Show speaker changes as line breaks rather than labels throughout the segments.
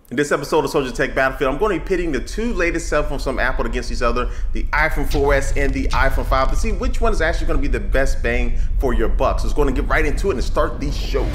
In this episode of Soldier Tech Battlefield, I'm going to be pitting the two latest cell phones from Apple against each other, the iPhone 4S and the iPhone 5, to see which one is actually going to be the best bang for your buck. So let's go and get right into it and start the show.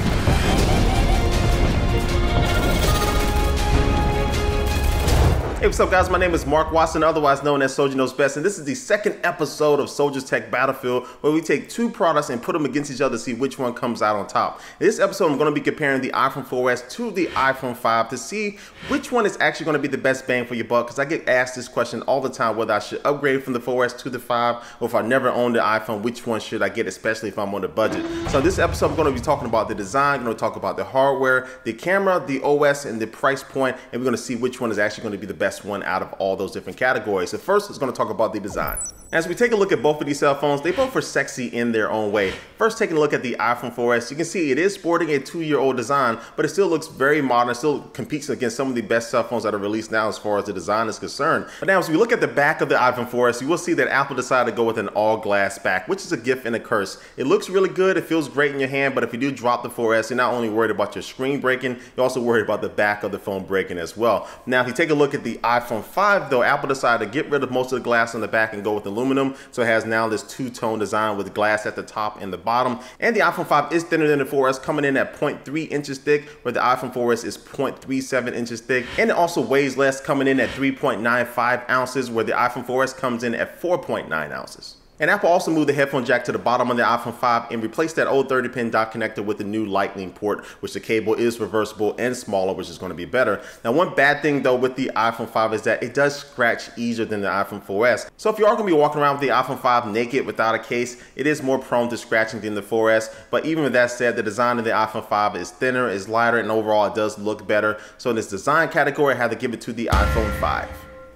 Hey, what's up guys? My name is Mark Watson, otherwise known as Soldier Knows Best, and this is the second episode of Soldier Tech Battlefield, where we take two products and put them against each other to see which one comes out on top. In this episode, I'm going to be comparing the iPhone 4S to the iPhone 5 to see which one is actually going to be the best bang for your buck, because I get asked this question all the time, whether I should upgrade from the 4S to the 5, or if I never owned the iPhone, which one should I get, especially if I'm on a budget. So in this episode, I'm going to be talking about the design, I'm going to talk about the hardware, the camera, the OS, and the price point, and we're going to see which one is actually going to be the best one out of all those different categories. So first, it's going to talk about the design. As we take a look at both of these cell phones, they both are sexy in their own way. First, taking a look at the iPhone 4S, you can see it is sporting a 2-year-old design, but it still looks very modern, still competes against some of the best cell phones that are released now as far as the design is concerned. But now, as we look at the back of the iPhone 4S, you will see that Apple decided to go with an all-glass back, which is a gift and a curse. It looks really good, it feels great in your hand, but if you do drop the 4S, you're not only worried about your screen breaking, you're also worried about the back of the phone breaking as well. Now, if you take a look at the iPhone 5, though, Apple decided to get rid of most of the glass on the back and go with aluminum, so it has now this two-tone design with glass at the top and the bottom. And the iPhone 5 is thinner than the 4S, coming in at 0.3 inches thick, where the iPhone 4S is 0.37 inches thick. And it also weighs less, coming in at 3.95 ounces, where the iPhone 4S comes in at 4.9 ounces. And Apple also moved the headphone jack to the bottom on the iPhone 5 and replaced that old 30-pin dock connector with the new Lightning port, which the cable is reversible and smaller, which is going to be better. Now, one bad thing though with the iPhone 5 is that it does scratch easier than the iPhone 4S. So if you are going to be walking around with the iPhone 5 naked without a case, it is more prone to scratching than the 4S. But even with that said, the design of the iPhone 5 is thinner, is lighter, and overall it does look better. So in this design category, I had to give it to the iPhone 5.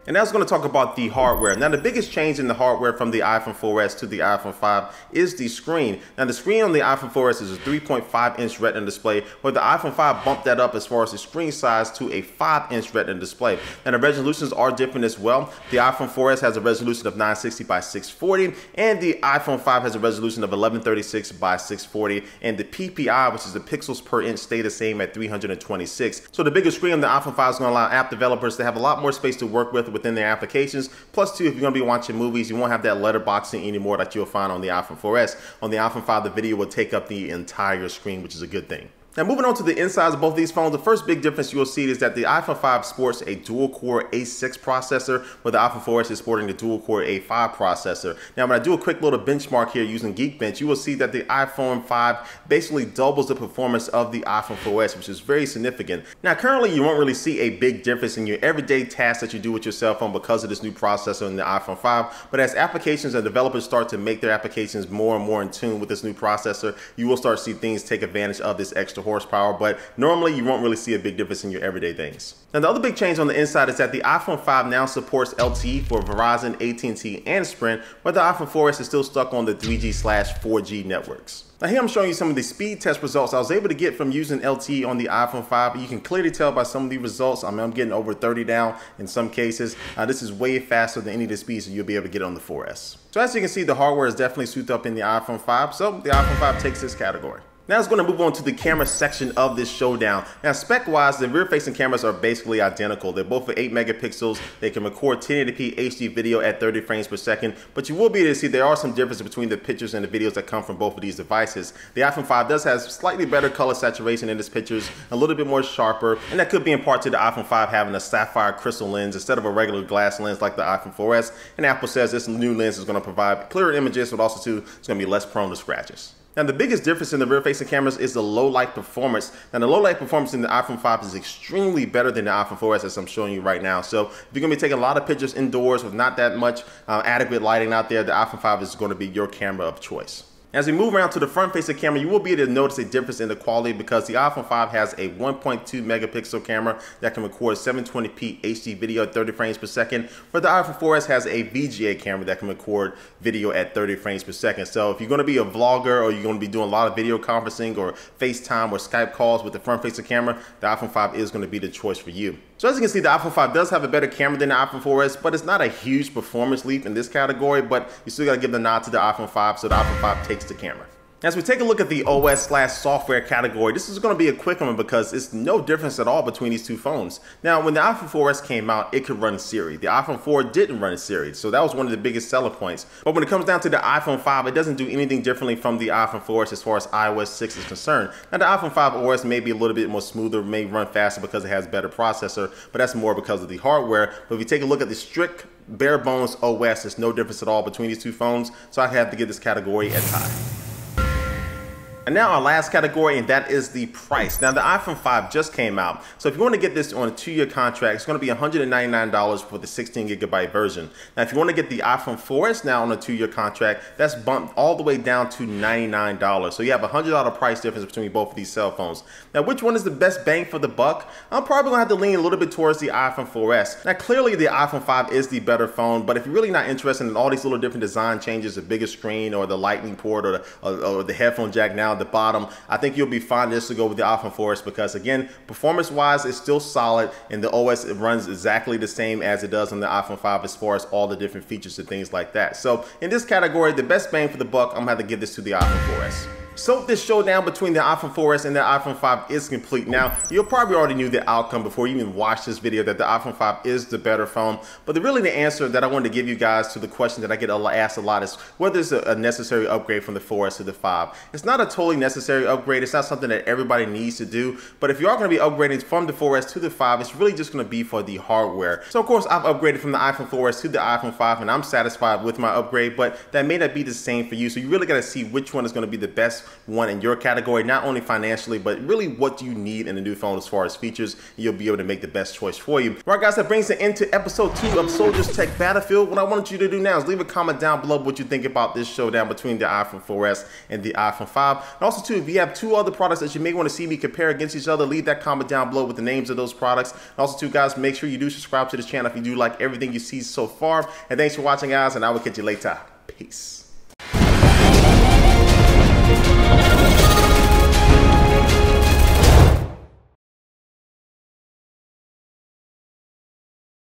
And now I was going to talk about the hardware. Now, the biggest change in the hardware from the iPhone 4S to the iPhone 5 is the screen. Now, the screen on the iPhone 4S is a 3.5-inch Retina display, where the iPhone 5 bumped that up as far as the screen size to a 5-inch Retina display. Now, the resolutions are different as well. The iPhone 4S has a resolution of 960 by 640, and the iPhone 5 has a resolution of 1136 by 640, and the PPI, which is the pixels per inch, stay the same at 326. So the bigger screen on the iPhone 5 is going to allow app developers to have a lot more space to work with within their applications. Plus, too, if you're going to be watching movies, you won't have that letterboxing anymore that you'll find on the iPhone 4S. On the iPhone 5, the video will take up the entire screen, which is a good thing. Now, moving on to the insides of both of these phones, the first big difference you will see is that the iPhone 5 sports a dual-core A6 processor, where the iPhone 4S is sporting the dual-core A5 processor. Now, when I do a quick little benchmark here using Geekbench, you will see that the iPhone 5 basically doubles the performance of the iPhone 4S, which is very significant. Now, currently, you won't really see a big difference in your everyday tasks that you do with your cell phone because of this new processor in the iPhone 5, but as applications and developers start to make their applications more and more in tune with this new processor, you will start to see things take advantage of this extra horsepower, but normally you won't really see a big difference in your everyday things. Now, the other big change on the inside is that the iPhone 5 now supports LTE for Verizon, AT&T, and Sprint, but the iPhone 4S is still stuck on the 3G/4G networks. Now, here I'm showing you some of the speed test results I was able to get from using LTE on the iPhone 5. You can clearly tell by some of the results. I mean, I'm getting over 30 down in some cases. This is way faster than any of the speeds that you'll be able to get on the 4S. So as you can see, the hardware is definitely souped up in the iPhone 5, so the iPhone 5 takes this category. Now it's going to move on to the camera section of this showdown. Now, spec-wise, the rear-facing cameras are basically identical. They're both for 8 megapixels. They can record 1080p HD video at 30 frames per second, but you will be able to see there are some differences between the pictures and the videos that come from both of these devices. The iPhone 5 does have slightly better color saturation in its pictures, a little bit more sharper, and that could be in part to the iPhone 5 having a sapphire crystal lens instead of a regular glass lens like the iPhone 4S. And Apple says this new lens is going to provide clearer images, but also too, it's going to be less prone to scratches. Now, the biggest difference in the rear-facing cameras is the low-light performance. Now, the low-light performance in the iPhone 5 is extremely better than the iPhone 4S, as I'm showing you right now. So if you're going to be taking a lot of pictures indoors with not that much adequate lighting out there, the iPhone 5 is going to be your camera of choice. As we move around to the front-facing camera, you will be able to notice a difference in the quality because the iPhone 5 has a 1.2 megapixel camera that can record 720p HD video at 30 frames per second, where the iPhone 4S has a VGA camera that can record video at 30 frames per second. So if you're going to be a vlogger or you're going to be doing a lot of video conferencing or FaceTime or Skype calls with the front-facing camera, the iPhone 5 is going to be the choice for you. So as you can see, the iPhone 5 does have a better camera than the iPhone 4S, but it's not a huge performance leap in this category, but you still got to give the nod to the iPhone 5, so the iPhone 5 takes the camera. As we take a look at the OS/software category, this is going to be a quick one because it's no difference at all between these two phones. Now, when the iPhone 4S came out, it could run Siri. The iPhone 4 didn't run Siri, so that was one of the biggest selling points. But when it comes down to the iPhone 5, it doesn't do anything differently from the iPhone 4S as far as iOS 6 is concerned. Now, the iPhone 5 OS may be a little bit more smoother, may run faster because it has better processor, but that's more because of the hardware. But if you take a look at the strict bare bones OS, there's no difference at all between these two phones, so I have to give this category a tie. And now our last category, and that is the price. Now the iPhone 5 just came out, so if you want to get this on a 2-year contract, it's going to be $199 for the 16GB version. Now if you want to get the iPhone 4S now on a 2-year contract, that's bumped all the way down to $99. So you have a $100 price difference between both of these cell phones. Now which one is the best bang for the buck? I'm probably going to have to lean a little bit towards the iPhone 4S. Now clearly the iPhone 5 is the better phone, but if you're really not interested in all these little different design changes, the bigger screen or the lightning port or the headphone jack now, the bottom, I think you'll be fine just to go with the iPhone 4S because again, performance wise it's still solid and the OS, it runs exactly the same as it does on the iPhone 5 as far as all the different features and things like that. So in this category, the best bang for the buck, I'm gonna have to give this to the iPhone 4S. So this showdown between the iPhone 4S and the iPhone 5 is complete. Now, you probably already knew the outcome before you even watched this video that the iPhone 5 is the better phone. But really the answer that I wanted to give you guys to the question that I get asked a lot is whether it's a necessary upgrade from the 4S to the 5. It's not a totally necessary upgrade. It's not something that everybody needs to do. But if you are going to be upgrading from the 4S to the 5, it's really just going to be for the hardware. So of course, I've upgraded from the iPhone 4S to the iPhone 5 and I'm satisfied with my upgrade, but that may not be the same for you. So you really got to see which one is going to be the best one in your category, not only financially, but really what you need in a new phone as far as features. You'll be able to make the best choice for you. All right, guys, that brings it into episode 2 of Soldiers Tech Battlefield. What I want you to do now is leave a comment down below what you think about this showdown between the iPhone 4S and the iPhone 5. And also, too, if you have 2 other products that you may want to see me compare against each other, leave that comment down below with the names of those products. And also, too, guys, make sure you do subscribe to this channel if you do like everything you see so far. And thanks for watching, guys, and I will catch you later. Peace.